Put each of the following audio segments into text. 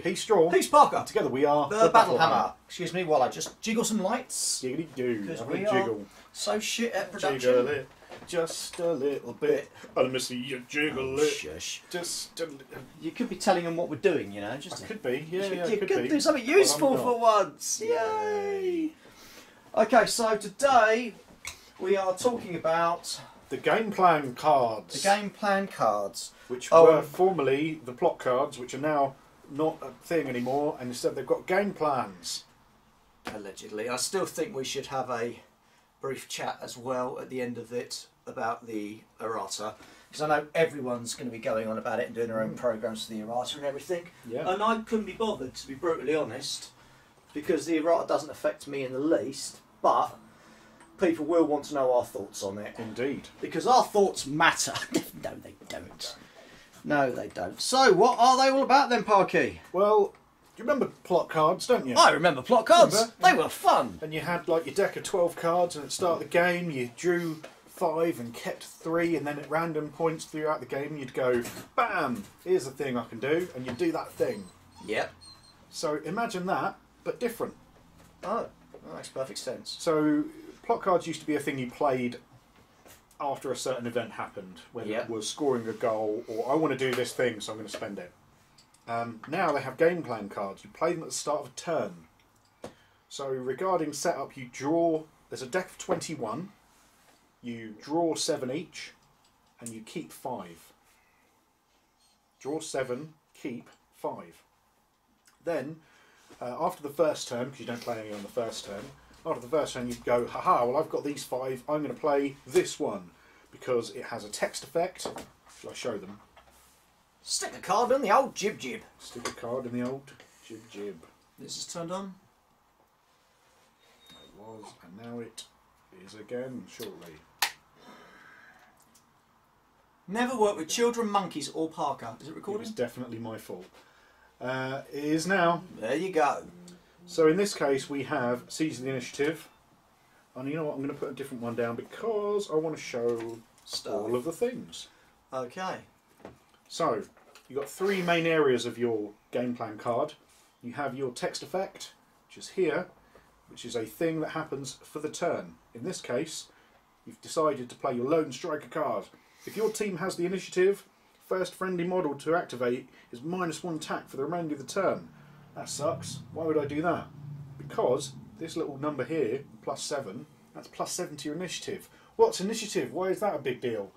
He's Straw. He's Parker. Together we are the Battle Hammer. Excuse me while I just jiggle some lights. Jiggly do. Because Have a we jiggle. are so shit at production. Jiggle it. Just a little bit. Let me see you jiggle it. Shush. Just a little. You could be telling them what we're doing, you know. I could be. Yeah, you yeah. could Could be. do something But I'm useful not. for once. Yay! Okay, so today we are talking about The game plan cards. the game plan cards. Which Oh, were formerly the plot cards, which are now not a thing anymore, and instead they've got game plans. Allegedly. I still think we should have a brief chat as well at the end of it about the errata, because I know everyone's going to be going on about it and doing their own programs for the errata and everything. Yeah. And I couldn't be bothered, to be brutally honest, because the errata doesn't affect me in the least, but people will want to know our thoughts on it. Indeed. Because our thoughts matter. No, they don't. No, they don't. So, what are they all about then, Parky? Well, you remember plot cards, don't you? I remember plot cards. Remember? They were fun. And you had like your deck of 12 cards, and at the start of the game you drew 5 and kept 3, and then at random points throughout the game you'd go, bam, here's a thing I can do, and you'd do that thing. Yep. So imagine that, but different. Oh, that makes perfect sense. So plot cards used to be a thing you played after a certain event happened, whether Yep. it was scoring a goal or I want to do this thing so I'm going to spend it. Now they have game plan cards. You play them at the start of a turn. So regarding setup, you draw, there's a deck of 21, you draw 7 each and you keep 5. Draw 7, keep 5. Then after the first turn, because you don't play any on the first turn, after the first turn you go, haha, well I've got these 5, I'm going to play this one because it has a text effect. Shall I show them? Stick a card on the old jib jib. Stick a card in the old jib jib. This is turned on. It was, and now it is again shortly. Never worked with children, monkeys or Parker. Is it It was recording? definitely my fault. It is now. There you go. So in this case we have Seize the Initiative. And you know what, I'm going to put a different one down because I want to show Stuff. all of the things. Okay. So, you've got 3 main areas of your game plan card. You have your text effect, which is here, which is a thing that happens for the turn. In this case, you've decided to play your Lone Striker card. If your team has the initiative, first friendly model to activate is -1 attack for the remainder of the turn. That sucks. Why would I do that? Because this little number here, +7, that's +7 to your initiative. What's initiative? Why is that a big deal?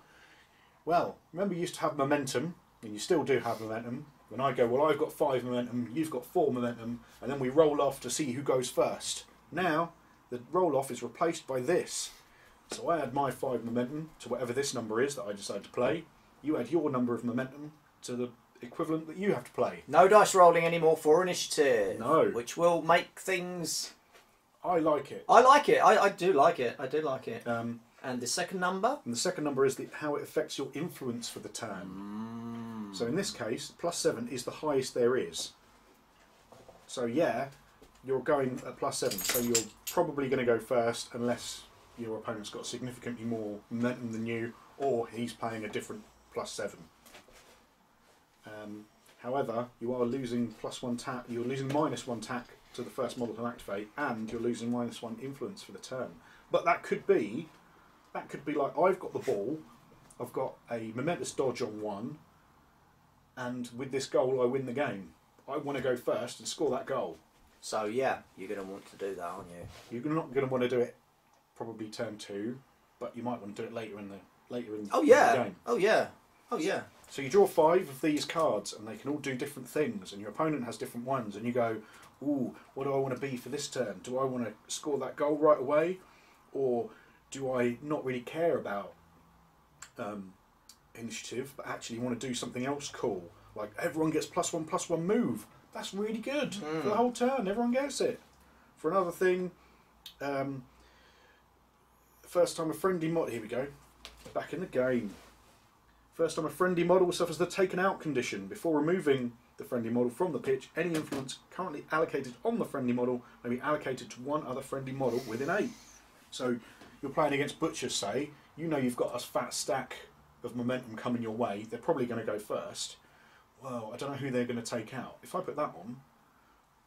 Well, remember you used to have momentum, and you still do have momentum. When I go, well I've got 5 momentum, you've got 4 momentum, and then we roll off to see who goes first. Now, the roll off is replaced by this. So I add my 5 momentum to whatever this number is that I decide to play. You add your number of momentum to the equivalent that you have to play. No dice rolling anymore for initiative. No. Which will make things... I like it. I like it. I do like it. I do like it. And And the second number? the second number is how it affects your influence for the turn. So in this case, +7 is the highest there is. So yeah, you're going at +7. So you're probably going to go first unless your opponent's got significantly more momentum than you, or he's playing a different +7. However, you are losing +1 tack. You're losing -1 tack to the first model to activate, and you're losing -1 influence for the turn. But that could be like I've got the ball, I've got a momentous dodge on 1, and with this goal I win the game. I want to go first and score that goal. So yeah, you're going to want to do that, aren't you? You're not going to want to do it probably turn 2, but you might want to do it later in the Oh the yeah. game. Oh yeah. Oh yeah. So you draw 5 of these cards, and they can all do different things, and your opponent has different ones, and you go, ooh, what do I want to be for this turn? Do I want to score that goal right away, or do I not really care about initiative, but actually want to do something else cool? Like everyone gets +1/+1 move. That's really good for the whole turn. Everyone gets it. For another thing, first time a friendly model. Here we go. Back in the game. First time a friendly model suffers the taken out condition. Before removing the friendly model from the pitch, any influence currently allocated on the friendly model may be allocated to one other friendly model within 8. So you're playing against Butchers, say, you know you've got a fat stack of momentum coming your way, they're probably going to go first. well, I don't know who they're going to take out. If I put that on,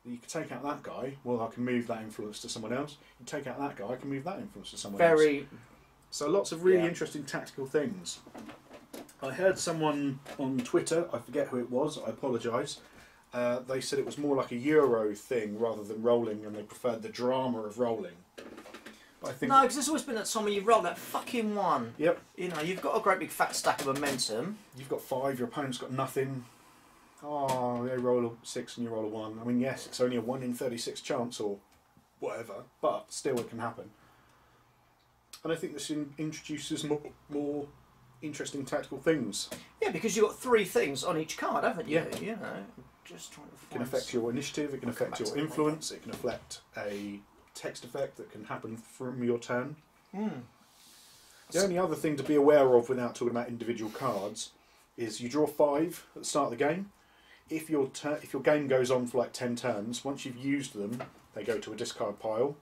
you can take out that guy. Well, I can move that influence to someone else. You take out that guy, I can move that influence to someone else. So lots of really interesting tactical things. I heard someone on Twitter, I forget who it was, I apologise, they said it was more like a Euro thing rather than rolling, and they preferred the drama of rolling. But I think no, because it's always been that time when you roll that fucking one. Yep. You know, you've got a great big fat stack of momentum. You've got 5, your opponent's got nothing. Oh, they roll a 6 and you roll a 1. I mean, yes, it's only a 1 in 36 chance or whatever, but still it can happen. And I think this introduces more interesting tactical things. Yeah, because you've got 3 things on each card, haven't you? Yeah. You know, just trying to It can affect your initiative, it can affect your influence, it can affect a text effect that can happen from your turn. The only other thing to be aware of without talking about individual cards is you draw 5 at the start of the game. If your game goes on for like 10 turns, once you've used them, they go to a discard pile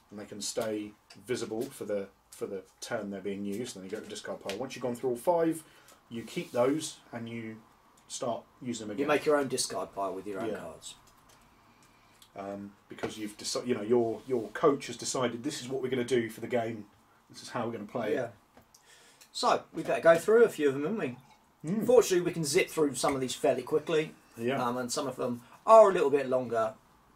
and they can stay visible for the turn they're being used, and then you go to the discard pile. Once you've gone through all 5, you keep those and you start using them again. You make your own discard pile with your own cards. Because you've decided, you know, your coach has decided this is what we're going to do for the game. This is how we're going to play it. So we better go through a few of them, haven't we? Fortunately, we can zip through some of these fairly quickly. Yeah. And some of them are a little bit longer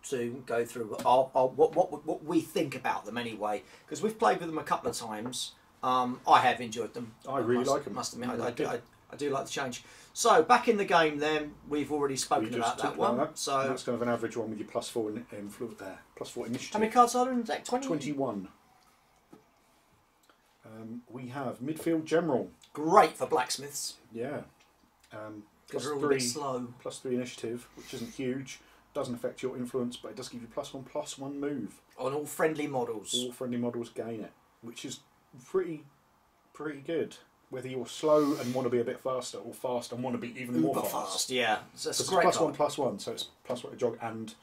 to go through. What we think about them anyway, because we've played with them a couple of times. I have enjoyed them. I really like them. Must admit, I do like the change. So back in the game, then we've already spoken about that one. So and that's kind of an average one with your +4 influence there, +4 initiative. How many cards are there in the deck? 21. We have midfield general. Great for blacksmiths. Yeah. Because they're all a bit slow. +3 initiative, which isn't huge. Doesn't affect your influence, but it does give you +1/+1 move. On all friendly models. All friendly models gain it, which is pretty good. Whether you're slow and want to be a bit faster, or fast and want to be even more fast. Yeah. So it's a It's great card. +1/+1, so it's +1 to jog and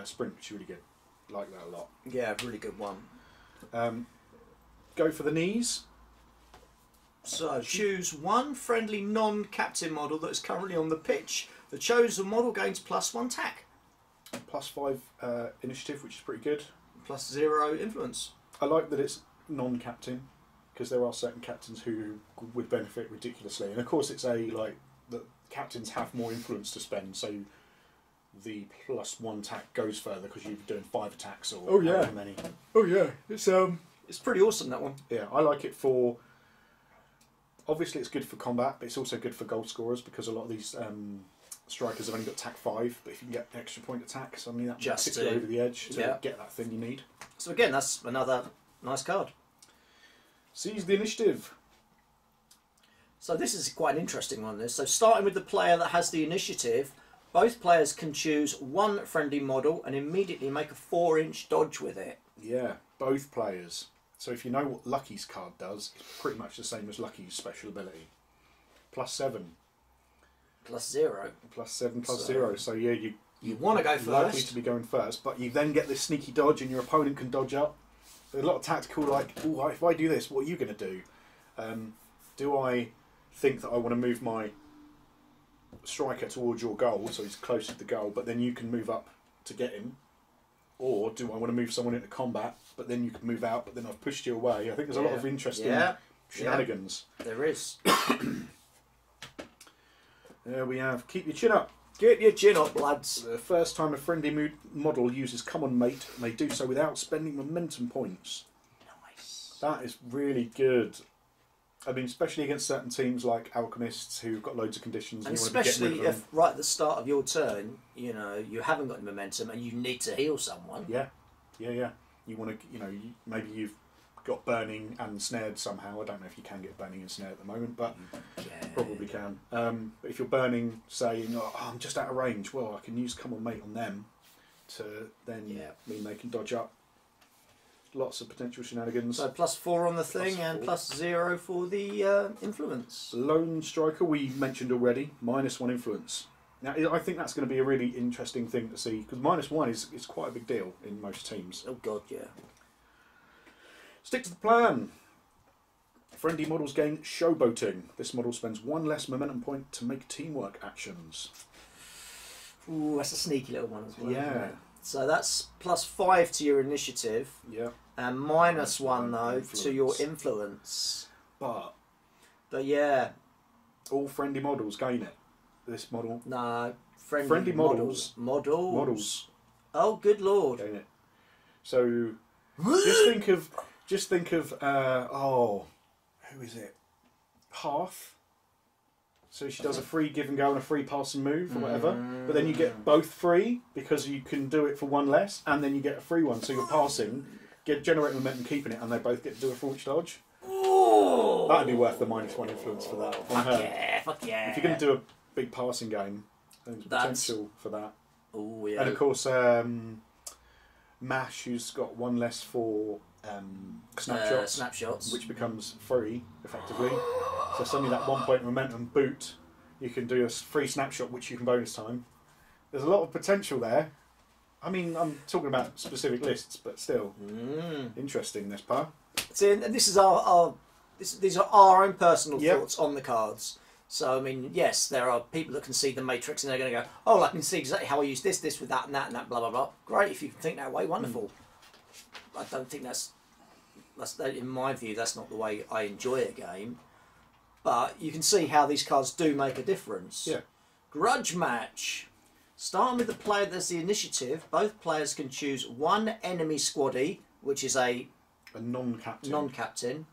sprint, which is really good. Like that a lot. Yeah, really good one. Go for the knees. So choose one friendly non-captain model that is currently on the pitch. The chosen model gains +1 tack. +5 initiative, which is pretty good. +0 influence. I like that it's non-captain, because there are certain captains who would benefit ridiculously, and of course it's the captains have more influence to spend, so the +1 tack goes further because you're doing 5 attacks or however many. Oh yeah, it's pretty awesome, that one. Yeah, I like it for. Obviously, it's good for combat, but it's also good for goal scorers because a lot of these strikers have only got tack 5. But if you can get extra point attack, suddenly that tips you over the edge to get that thing you need. So again, that's another nice card. Seize the initiative. So this is quite an interesting one. So starting with the player that has the initiative, both players can choose one friendly model and immediately make a 4-inch dodge with it. Yeah, both players. So if you know what Lucky's card does, it's pretty much the same as Lucky's special ability. +7. +0. +7, +0. So yeah, you want to go you're likely first. to be going first, but you then get this sneaky dodge and your opponent can dodge up. There's a lot of tactical, like, oh, if I do this, what are you going to do? Do I think that I want to move my striker towards your goal, so he's close to the goal, but then you can move up to get him? Or do I want to move someone into combat, but then you can move out, but then I've pushed you away? I think there's a lot of interesting shenanigans. There is. There we have keep your chin up. Keep your chin up, lads. The first time a friendly model uses common mate, may do so without spending momentum points. Nice. That is really good. I mean, especially against certain teams like Alchemists who've got loads of conditions. And you want to be getting especially rid of them. if right at the start of your turn, you know, you haven't got any momentum and you need to heal someone. Yeah. You want to, maybe you've got burning and snared somehow. I don't know if you can get burning and snared at the moment, but probably can. But if you're burning, saying, oh, I'm just out of range, well, I can use common mate on them to then mean they can dodge up. Lots of potential shenanigans. So +4 on the thing and +0 for the influence. Lone striker we mentioned already, -1 influence. Now I think that's going to be a really interesting thing to see because -1 is quite a big deal in most teams. Oh god, yeah. Stick to the plan. Friendly models gain showboating. This model spends 1 less momentum point to make teamwork actions. Ooh, that's a sneaky little one as well. Yeah. Isn't it? So that's +5 to your initiative, Yeah. and -1 though to your Influence. influence. But But yeah, all friendly models gain it. This model. no, Friendly models. Models Oh, good lord! gain it. So just think of who is it? Hearth. So she does a free give and go and a free pass and move or whatever. But then you get both free because you can do it for 1 less, and then you get a free one. So you're passing, generate momentum, keeping it, and they both get to do a full dodge. Oh, That'd be worth the -1 influence for that. On her. yeah, fuck yeah! If you're going to do a big passing game, there's That's- potential for that. Oh yeah. And of course, Mash, who's got 1 less for snapshots, snapshots. which becomes free effectively. So suddenly that 1 point momentum boot, you can do a free snapshot, which you can bonus time. There's a lot of potential there. I mean, I'm talking about specific lists, but still interesting. This part. See, and this is these are our own personal Yep. thoughts on the cards. So I mean, yes, there are people that can see the matrix and they're going to go, "Oh, I can see exactly how I use this with that, and that, blah blah blah." Great, if you can think that way, wonderful. I don't think that's in my view, that's not the way I enjoy a game. But you can see how these cards do make a difference. Yeah. Grudge match. Starting with the player that's the initiative, both players can choose 1 enemy squaddie, which is a A non-captain. non-captain.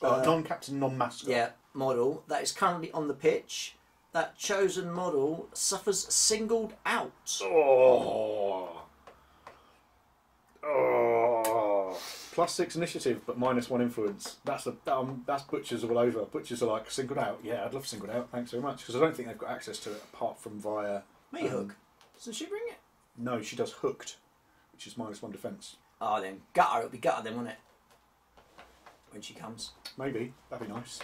Non-captain, non-mascot. Yeah, model that is currently on the pitch. That chosen model suffers singled out. Oh. +6 initiative, but -1 influence. That's butchers all over. Butchers are like singled out. Yeah, I'd love singled out. Thanks very much, because I don't think they've got access to it apart from via. Me hook. Doesn't she bring it? No, she does hooked, which is -1 defence. Oh, then gutter. It'll be gutter then, won't it? When she comes. Maybe that'd be nice.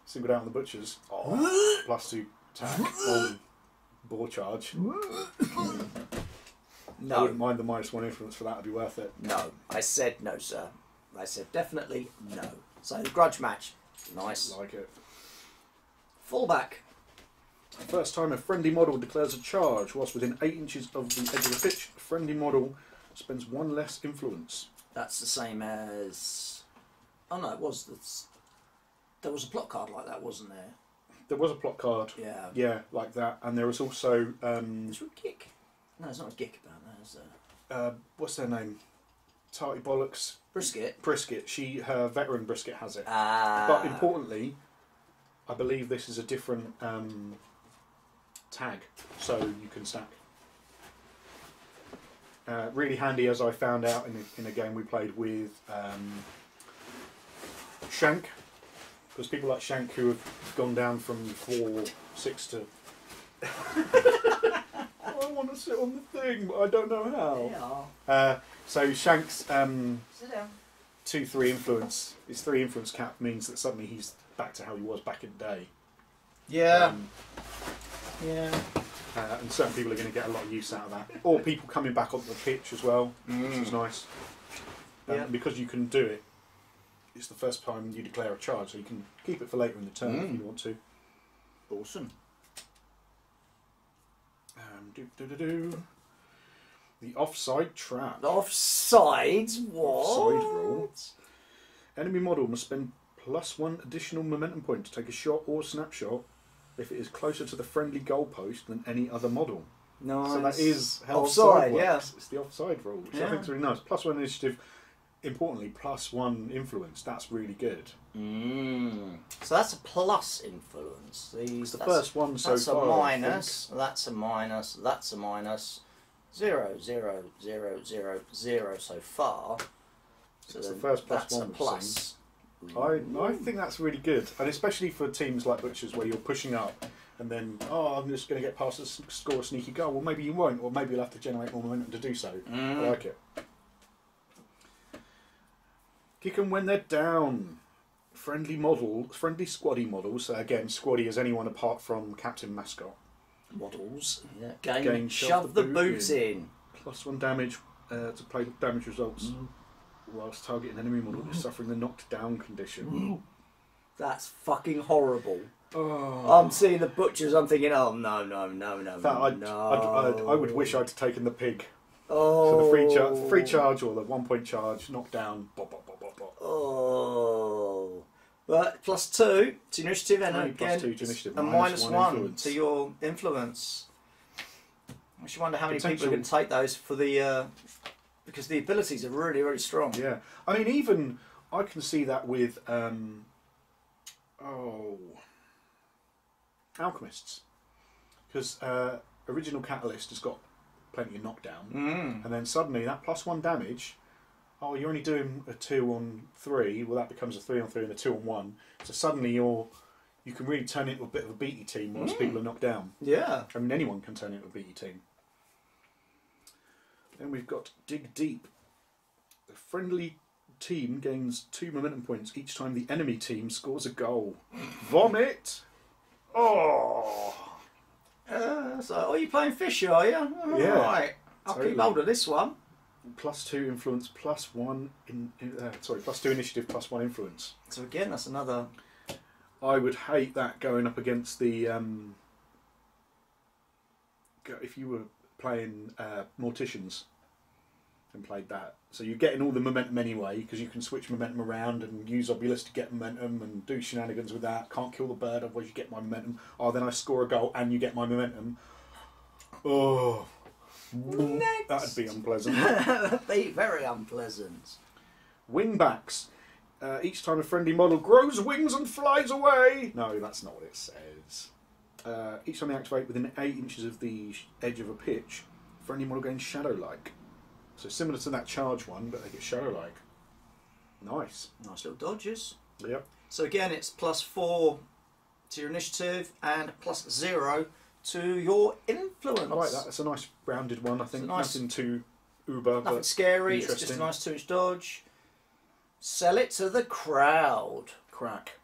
Singled out on the butchers. Oh, +2 attack on bore charge. I No, wouldn't mind the -1 influence for that. It'd be worth it. no. I said no, sir. I said definitely no. So the grudge match. Nice. Like it. Fullback. First time a friendly model declares a charge whilst within 8 inches of the edge of the pitch, a friendly model spends 1 less influence. That's the same as. Oh no, it was. There was a plot card like that, wasn't there? There was a plot card, Yeah. yeah, like that, and there was also Is there a Gick? No, it's not a Gick about that, is there? what's their name? Tarty Bollocks Brisket. Brisket. Her veteran Brisket has it, Ah. but importantly, I believe this is a different tag, so you can stack. Really handy, as I found out in a game we played with Shank, because people like Shank who have gone down from 4/6 to. I want to sit on the thing, but I don't know how. Yeah. So Shank's Sit down. 2/3 influence. His 3 influence cap means that suddenly he's back to how he was back in the day. Yeah. Yeah. And certain people are going to get a lot of use out of that. Or people coming back onto the pitch as well, which is nice. Yeah. Because you can do it, it's the first time you declare a charge, so you can keep it for later in the turn if you want to. Awesome. The offside trap. Offsides? What? Offside rule. Enemy model must spend +1 additional momentum point to take a shot or snapshot if it is closer to the friendly goalpost than any other model. Nice. So that is how offside, works. yeah. It's the offside rule, which I Yeah. think is really nice. +1 initiative, importantly, +1 influence. That's really good. So that's a plus influence. It's the first one so that's far. a I think. minus. That's a minus. That's a minus. 0, 0, 0, 0, 0 so far. So It's the then first that's +1 a plus. I think that's really good, and especially for teams like Butchers where you're pushing up and then, I'm just going to get past and score a sneaky goal. Well, maybe you won't, or maybe you'll have to generate more momentum to do so. I like it. Kick them when they're down. Friendly squaddie models. Again, squaddie is anyone apart from captain mascot. Models. Yeah. Gain Shove the boot in. +1 damage to play damage results. whilst targeting enemy model is suffering the knocked down condition. That's fucking horrible. Oh. I'm seeing the butchers. I'm thinking, oh no, no, no, no, no. I would wish I'd taken the pig. Oh. So the free charge or the 1 point charge, knockdown. Bop, bop, bop, bop, bop. Oh. But +2 to initiative and again +2 to initiative, and -1 -1 influence. to your influence. I should wonder how many people Potential. are going to take those for the because the abilities are really, really strong. Yeah, I mean, even I can see that with alchemists, because original catalyst has got plenty of knockdown, and then suddenly that +1 damage. Oh, you're only doing a 2 on 3. Well, that becomes a 3 on 3 and a 2 on 1. So suddenly you can really turn it into a bit of a beaty team once people are knocked down. Yeah. I mean, anyone can turn it into a beaty team. Then we've got Dig Deep. The friendly team gains 2 momentum points each time the enemy team scores a goal. Vomit! Oh! So, are you playing Fisher, are you? Yeah, Right. I'll totally. keep hold of this one. +2 influence, +1 +2 initiative, +1 influence. So again, that's another. I would hate that going up against the if you were playing Morticians and played that. So you're getting all the momentum anyway, because you can switch momentum around and use Obulus to get momentum and do shenanigans with that. Can't kill the bird, otherwise you get my momentum. Oh, then I score a goal and you get my momentum. Oh, Next. that'd be unpleasant. That'd be very unpleasant. Wingbacks. Each time a friendly model grows wings and flies away. No, that's not what it says. Each time they activate within 8 inches of the edge of a pitch, friendly model gains Shadow-like. So similar to that charge one, but they get Shadow-like. Nice. Nice little dodges. Yep. So again, it's +4 to your initiative and +0 to your influence. I like that. That's a nice rounded one. I think nice, nothing too uber, nothing but scary. It's interesting. just a nice 2-inch dodge. Sell it to the crowd. Crack.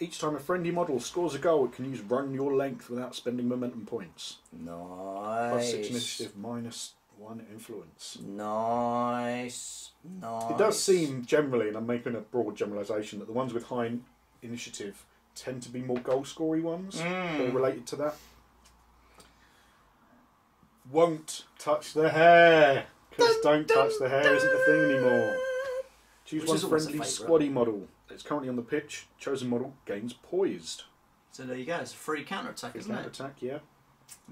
Each time a friendly model scores a goal, it can use run your length without spending momentum points. Nice. +6 initiative, -1 influence. Nice. Nice. It does seem generally, and I'm making a broad generalisation, that the ones with high initiative tend to be more goal-scory ones, or related to that. Won't touch the hair, because don't touch the hair isn't a thing anymore. Choose Which one is always a friendly favourite. squaddy model that's currently on the pitch. Chosen model gains poised. So there you go. It's a free counter attack, isn't Counter it? attack, yeah.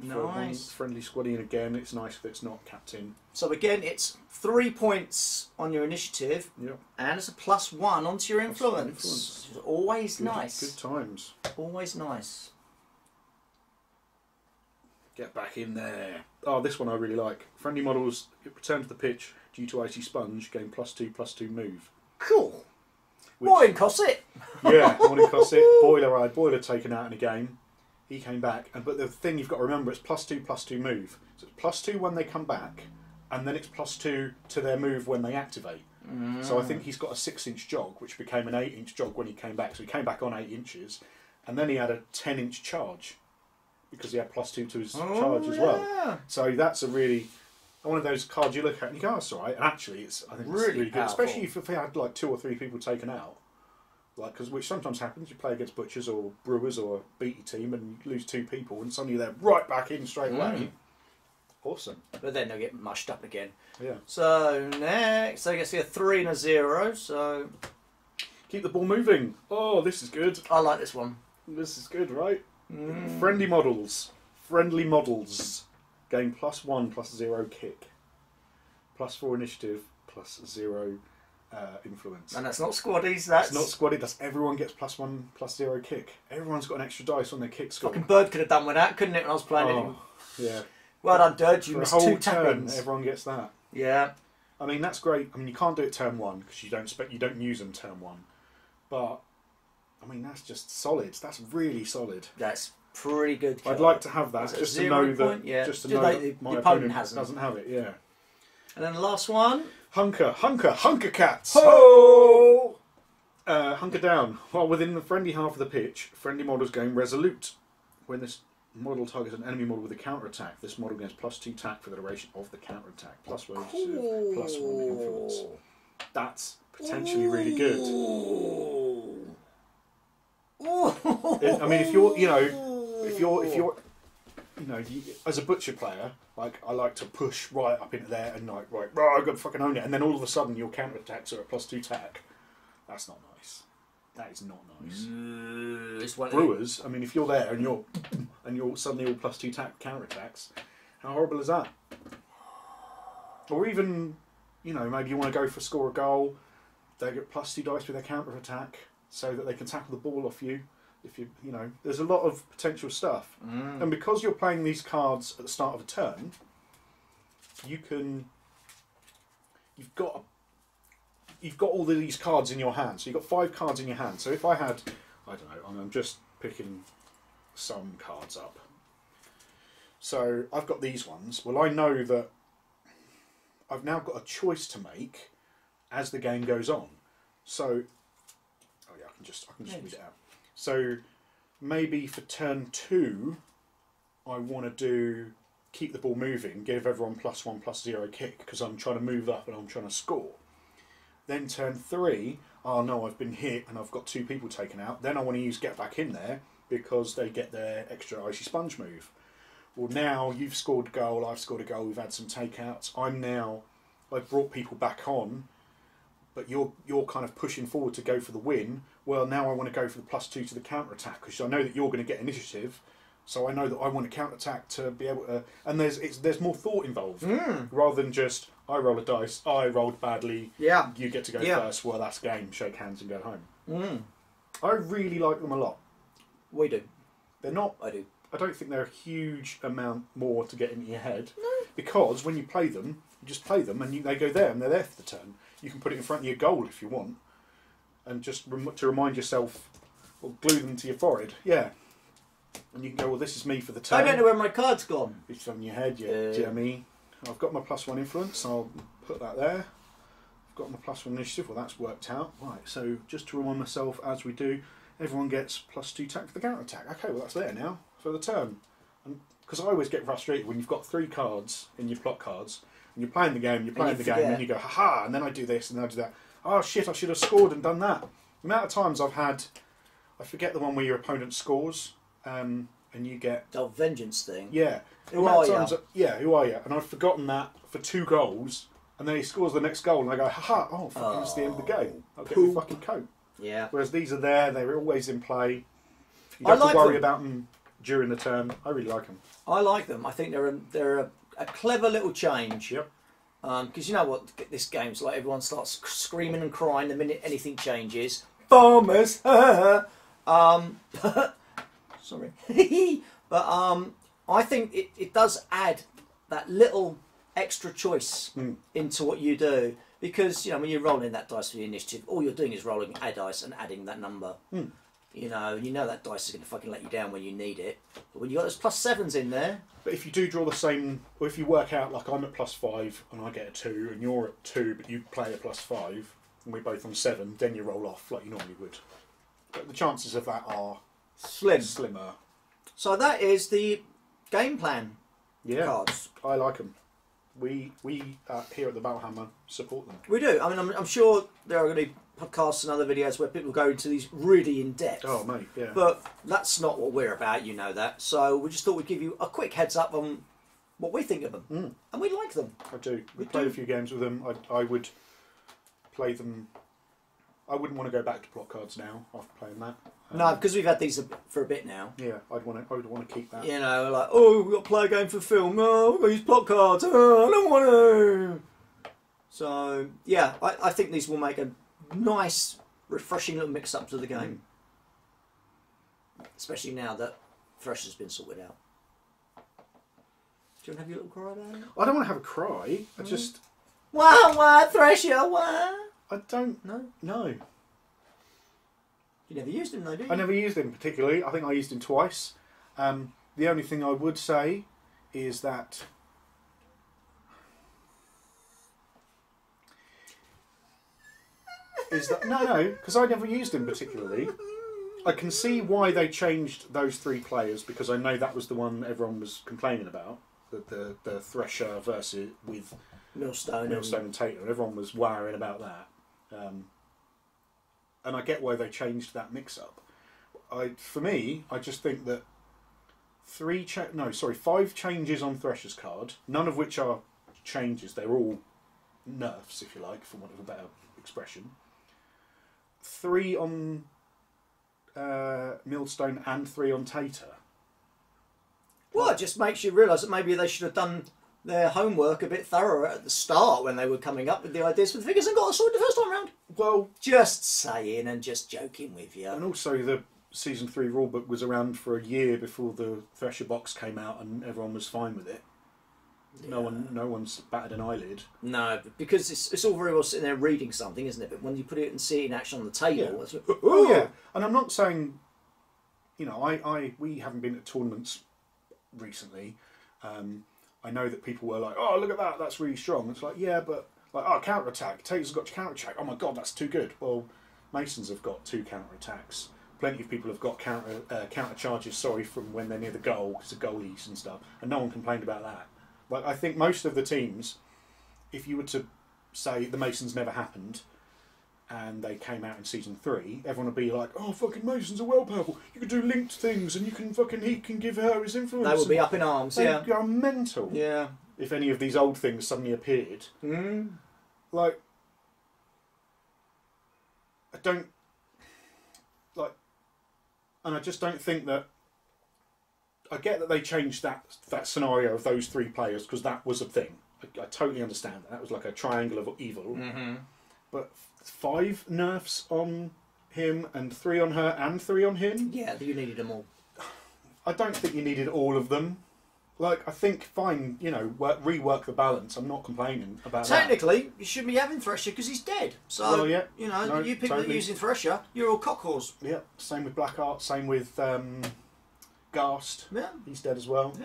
For one Nice. friendly squaddy, and again, it's nice that it's not captain. So again, it's 3 points on your initiative, Yep. and it's a +1 onto your +1 influence. influence. Which is always Good, nice. Good times. Always nice. Get back in there. Oh, this one I really like. Friendly models return to the pitch due to Icy Sponge, gain +2/+2 move. Cool. Which- Morning, Cosset. Yeah, morning Cosset. Boiler, I had Boiler taken out in a game. He came back, but the thing you've got to remember, it's +2/+2 move. So it's +2 when they come back, and then it's +2 to their move when they activate. So I think he's got a 6-inch jog, which became an 8-inch jog when he came back. So he came back on 8 inches, and then he had a 10-inch charge because he had +2 to his charge as well. So that's a really one of those cards you look at and you go, oh, that's all right. And actually, I think it's Really really good, powerful. especially if they had like 2 or 3 people taken out. Like, which sometimes happens, you play against Butchers or Brewers or a beaty team and you lose 2 people and suddenly they're right back in straight away. Awesome. But then they'll get mushed up again. Yeah. So next, I guess a 3 and a 0. So Keep the ball moving. Oh, this is good. I like this one. This is good, right? Friendly models. Friendly models. Gain +1/+0 kick. +4 initiative, +0 influence. And that's not squaddies. That's It's not squaddy, that's everyone gets +1/+0 kick. Everyone's got an extra dice on their kick score. fucking Bird could have done with that, couldn't it? When I was playing it. Oh, yeah. Well done, Dirge. You For a missed whole 2 turn, tappings. everyone gets that. Yeah. I mean, that's great. I mean, you can't do it turn 1 because you don't use them turn 1. But I mean, that's just solid. That's really solid. That's pretty good. I'd like to have that Is it just a to know 0 that. point? Yeah. Just to Just know like that my the opponent opponent hasn't. doesn't have it. Yeah. And then the last one. Hunker cats. Ho! Hunker down. While within the friendly half of the pitch, friendly models gain resolute. When this model targets an enemy model with a counter attack, this model gains +2 tack for the duration of the counter attack. +1 initiative, +1 influence. That's potentially really good. I mean, if you're, as a butcher player, like I like to push right up into there and like, right, I've got to fucking own it, and then all of a sudden your counter attacks are a +2 tack. That's not nice. That is not nice. Brewers, I mean, if you're there and you're suddenly all +2 tack counter attacks, how horrible is that? Or even, maybe you want to go for score a goal. They get +2 dice with their counter attack so that they can tackle the ball off you. If there's a lot of potential stuff, and because you're playing these cards at the start of a turn, you've got all of these cards in your hand. So you've got 5 cards in your hand. So if I had, I don't know, I'm just picking some cards up. So I've got these ones. Well, I know that I've now got a choice to make as the game goes on. So, oh yeah, I can just read it out. So maybe for turn 2, I want to keep the ball moving, give everyone +1/+0 kick because I'm trying to move up and I'm trying to score. Then turn 3, oh no, I've been hit and I've got 2 people taken out. Then I want to use get back in there because they get their extra icy sponge move. Well, now you've scored a goal, I've scored a goal, we've had some takeouts. I've brought people back on, but you're kind of pushing forward to go for the win. Well, now I want to go for the +2 to the counter attack because I know that you're going to get initiative. So I know that I want to counter attack to be able to, and there's more thought involved rather than just I roll a dice, I rolled badly, you get to go first. Well, that's game. Shake hands and go home. I really like them a lot. We do. They're not. I do. I don't think they're a huge amount more to get into your head because when you play them, you just play them and they go there and they're there for the turn. You can put it in front of your goal if you want, and just to remind yourself, or glue them to your forehead. Yeah. And you can go, well, this is me for the turn. I don't know where my card's gone. It's on your head, Jimmy. I've got my +1 influence. I'll put that there. I've got my +1 initiative. Well, that's worked out. Right, so just to remind myself, as we do, everyone gets +2 tack for the counter attack. Okay, well, that's there now for the turn. Because I always get frustrated when you've got 3 cards in your plot cards, and you're playing the game, and you go, haha, and then I do this, and then I do that. Oh, shit, I should have scored and done that. The amount of times I've had, I forget the one where your opponent scores, and you get... The vengeance thing. Yeah. Who are you? Yeah, who are you? And I've forgotten that for 2 goals, and then he scores the next goal, and I go, haha, oh, fucking, it's the end of the game. I'll get the fucking coat. Yeah. Whereas these are there, they're always in play. You don't have to worry about them during the turn. I really like them. I like them. I think they're a clever little change. Yep. Because you know what this game's like. Everyone starts screaming and crying the minute anything changes. Farmers! Sorry. But I think it does add that little extra choice into what you do. Because, when you're rolling that dice for the initiative, all you're doing is rolling a dice and adding that number. You know that dice is going to fucking let you down when you need it. But when you've got those +7s in there... But if you do draw the same... Or if you work out, like I'm at +5 and I get a 2, and you're at 2 but you play a +5, and we're both on 7, then you roll off like you normally would. But the chances of that are... Slimmer. So that is the game plan cards. I like them. We here at the Battlehammer support them. We do. I mean, I'm sure there are going to be podcasts and other videos where people go into these really in depth. Oh, mate, yeah. But that's not what we're about, you know that. So we just thought we'd give you a quick heads up on what we think of them. And we like them. I do. We played a few games with them. I would play them. I wouldn't want to go back to plot cards now after playing that. No, because we've had these for a bit now. Yeah, I would want to keep that. Like, we've got to play a game for film. Oh, we've got to use plot cards. Oh, I don't want to. So, yeah, I think these will make a nice, refreshing little mix-up to the game. Especially now that Thresh has been sorted out. Do you want to have your little cry about it? I don't want to have a cry. I just... Wah, Thresher, wah. I don't... No? No. You never used him though, did you? I never used him particularly. I think I used him twice. The only thing I would say is that... No, because I never used him particularly. I can see why they changed those 3 players, because I know that was the one everyone was complaining about. The Thresher versus with Millstone and Tater, and everyone was wiring about that. And I get why they changed that mix-up. For me, I just think that 5 changes on Thresher's card, none of which are changes, they're all nerfs, if you like, for want of a better expression. 3 on Millstone and 3 on Tater. Well, it just makes you realise that maybe they should have done their homework a bit thorough at the start when they were coming up with the ideas for the figures and got us sorted the first time round. Well, just saying and just joking with you. And also the Season 3 rulebook was around for a year before the Thresher box came out and everyone was fine with it. Yeah. No one's batted an eyelid. No, because it's all very well sitting there reading something, isn't it? But when you put it and see it in action on the table, yeah. It's oh yeah. And I'm not saying, we haven't been at tournaments recently. I know that people were like, "Oh, look at that! That's really strong." It's like, yeah, but counter attack. Taser's got counter attack. Oh my god, that's too good. Well, Masons have got 2 counter attacks. Plenty of people have got counter charges. From when they're near the goal because of goalies and stuff, and no one complained about that. Like, I think most of the teams, if you were to say the Masons never happened, and they came out in Season 3, everyone would be like, "Oh, fucking Masons are well powerful. You can do linked things, and he can give her his influence." They would be up in arms. They go mental. Yeah. If any of these old things suddenly appeared, like, I don't like, and I just don't think that. I get that they changed that scenario of those 3 players because that was a thing. I totally understand that. That was like a triangle of evil. Mm-hmm. But 5 nerfs on him and 3 on her and 3 on him? Yeah, you needed them all. I don't think you needed all of them. Like, I think, fine, rework the balance. I'm not complaining about that. Technically, you shouldn't be having Thresher because he's dead. So, well, yeah, you people that are using Thresher, you're all cockhorse. Yeah, same with Blackheart, same with Ghast. Yeah. He's dead as well.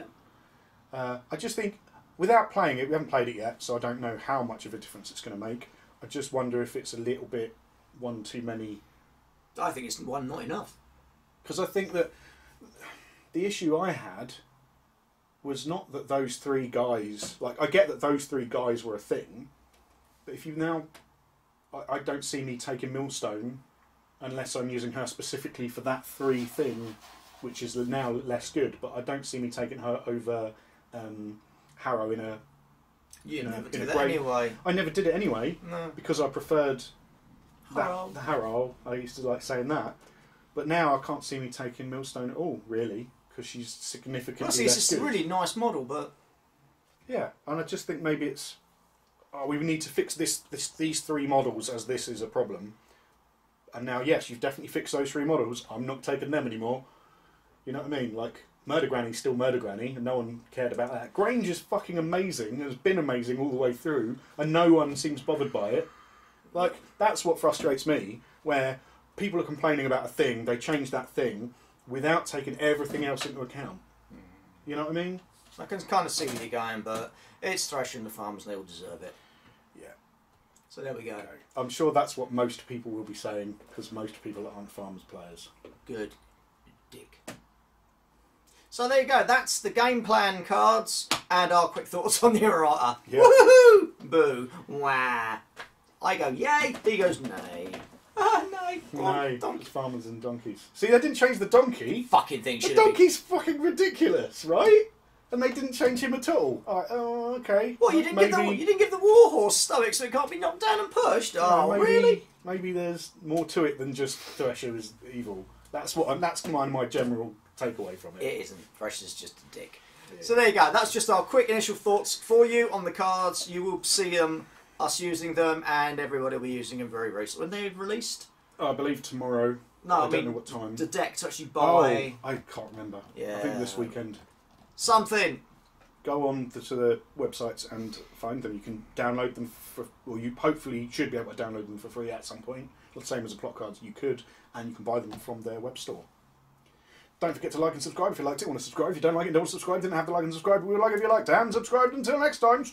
Yeah. I just think, without playing it, we haven't played it yet, so I don't know how much of a difference it's going to make. I just wonder if it's a little bit one too many. I think it's one not enough. Because I think that the issue I had was not that those 3 guys... Like, I get that those 3 guys were a thing, but if you now... I don't see me taking Millstone unless I'm using her specifically for that 3 thing, which is now less good, but I don't see me taking her over Harrow in a... You never did that anyway. I never did it anyway, no. Because I preferred the Harrow. Harrow. I used to like saying that. But now I can't see me taking Millstone at all, really, because she's significantly less it's good. a really nice model, but... Yeah, and I just think maybe it's... we need to fix these 3 models as this is a problem. And now, yes, you've definitely fixed those 3 models. I'm not taking them anymore. You know what I mean? Like, Murder Granny's still Murder Granny, and no one cared about that. Grange is fucking amazing, has been amazing all the way through, and no one seems bothered by it. Like, that's what frustrates me, where people are complaining about a thing, they change that thing, without taking everything else into account. You know what I mean? I can kind of see where you're going, but it's Thresher and the Farmers, and they all deserve it. Yeah. So there we go. Okay. I'm sure that's what most people will be saying, because most people aren't Farmers players. Good. Dick. So there you go, that's the game plan cards and our quick thoughts on the errata. Yep. Woohoo! Boo. Wah. I go yay, he goes nay. Ah, nay. No, it's Farmers and Donkeys. See, they didn't change the donkey. Fucking thing The should have been. donkey's fucking ridiculous, right? And they didn't change him at all. Oh, okay. What, you didn't give the warhorse stomach so it can't be knocked down and pushed? Oh, really? Maybe there's more to it than just Thresher is evil. That's my general takeaway from it. It isn't. Thresher's just a dick. Yeah. So there you go. That's just our quick initial thoughts for you on the cards. You will see us using them, and everybody will be using them very, very soon. When they're released? I believe tomorrow. No, I don't know what time. The deck to actually buy. Oh, I can't remember. Yeah. I think this weekend. Something. Go on to the websites and find them. You can download them you hopefully should be able to download them for free at some point. The same as the plot cards, you could, and you can buy them from their web store. Don't forget to like and subscribe if you liked it. Want to subscribe? If you don't like it, don't subscribe. Didn't have to like and subscribe. We would like if you liked and subscribed. Until next time.